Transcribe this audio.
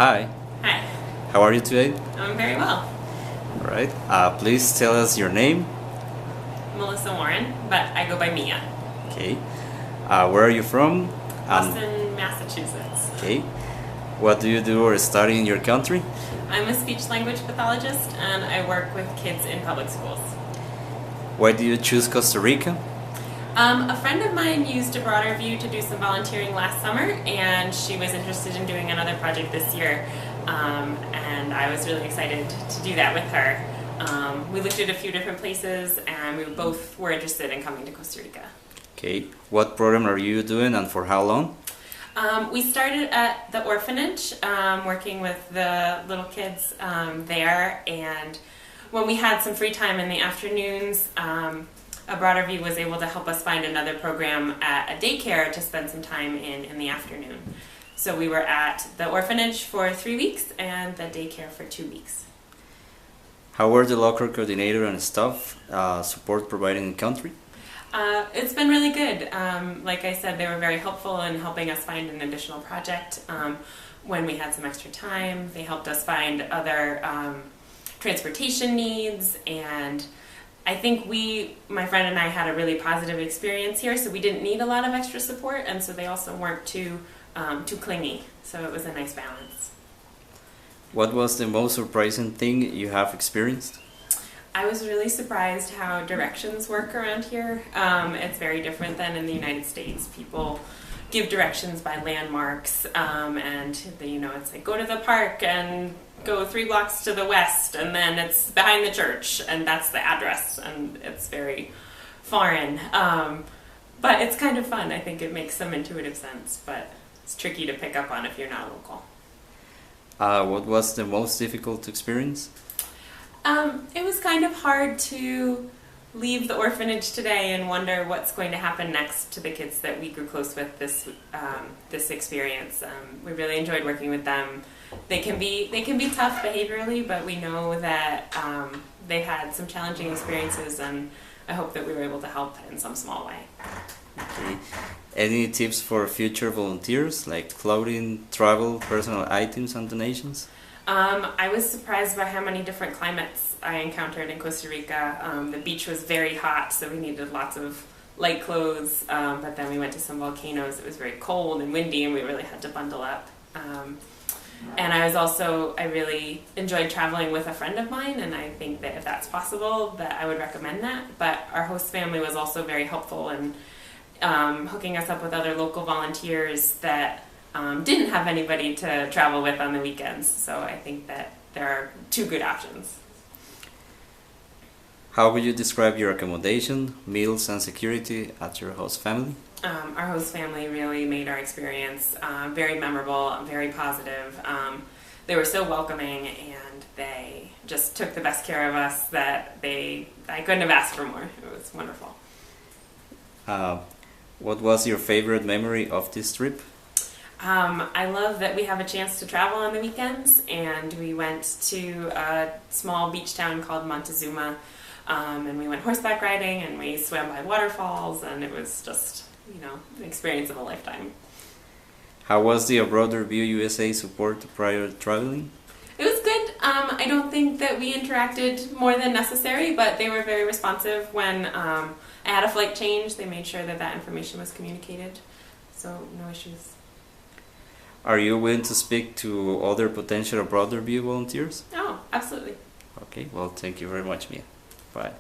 Hi, Hi, how are you today? I'm very well. All right. Please tell us your name. Melissa Warren, but I go by Mia. Okay. Where are you from? Boston, Massachusetts. Okay. What do you do or study in your country? I'm a speech language pathologist and I work with kids in public schools. Why do you choose Costa Rica? A friend of mine used a broader view to do some volunteering last summer, and she was interested in doing another project this year, and I was really excited to do that with her. We looked at a few different places and we both were interested in coming to Costa Rica. Okay. What program are you doing and for how long? We started at the orphanage, working with the little kids there, and when we had some free time in the afternoons, a broader view was able to help us find another program at a daycare to spend some time in the afternoon. So we were at the orphanage for 3 weeks and the daycare for 2 weeks. How were the local coordinator and staff support providing in country? It's been really good. Like I said, they were very helpful in helping us find an additional project when we had some extra time. They helped us find other transportation needs, and I think my friend and I had a really positive experience here, so we didn't need a lot of extra support, and so they also weren't too clingy, so it was a nice balance. What was the most surprising thing you have experienced? I was really surprised how directions work around here. It's very different than in the United States. People give directions by landmarks, and it's like go to the park and go 3 blocks to the west, and then it's behind the church, and that's the address, and it's very foreign. But it's kind of fun. I think it makes some intuitive sense, but it's tricky to pick up on if you're not local. What was the most difficult experience? It was kind of hard to leave the orphanage today and wonder what's going to happen next to the kids that we grew close with this experience. We really enjoyed working with them. They can be tough behaviorally, but we know that they've had some challenging experiences, and I hope that we were able to help in some small way. Okay. Any tips for future volunteers, like clothing, travel, personal items, and donations? I was surprised by how many different climates I encountered in Costa Rica. The beach was very hot, so we needed lots of light clothes, but then we went to some volcanoes. It was very cold and windy, and we really had to bundle up. And I really enjoyed traveling with a friend of mine, and I think that if that's possible, that I would recommend that. But our host family was also very helpful in hooking us up with other local volunteers that didn't have anybody to travel with on the weekends. So I think that there are 2 good options. How would you describe your accommodation, meals, and security at your host family? Our host family really made our experience very memorable, very positive. They were so welcoming, and they just took the best care of us that I couldn't have asked for more. It was wonderful. What was your favorite memory of this trip? I love that we have a chance to travel on the weekends, and we went to a small beach town called Montezuma, and we went horseback riding, and we swam by waterfalls, and it was just, an experience of a lifetime. How was the Broader View USA support prior to traveling? It was good. I don't think that we interacted more than necessary, but they were very responsive when I had a flight change. They made sure that information was communicated, so no issues. Are you willing to speak to other potential Broader View volunteers? Oh, absolutely. Okay, well, thank you very much, Mia. Bye.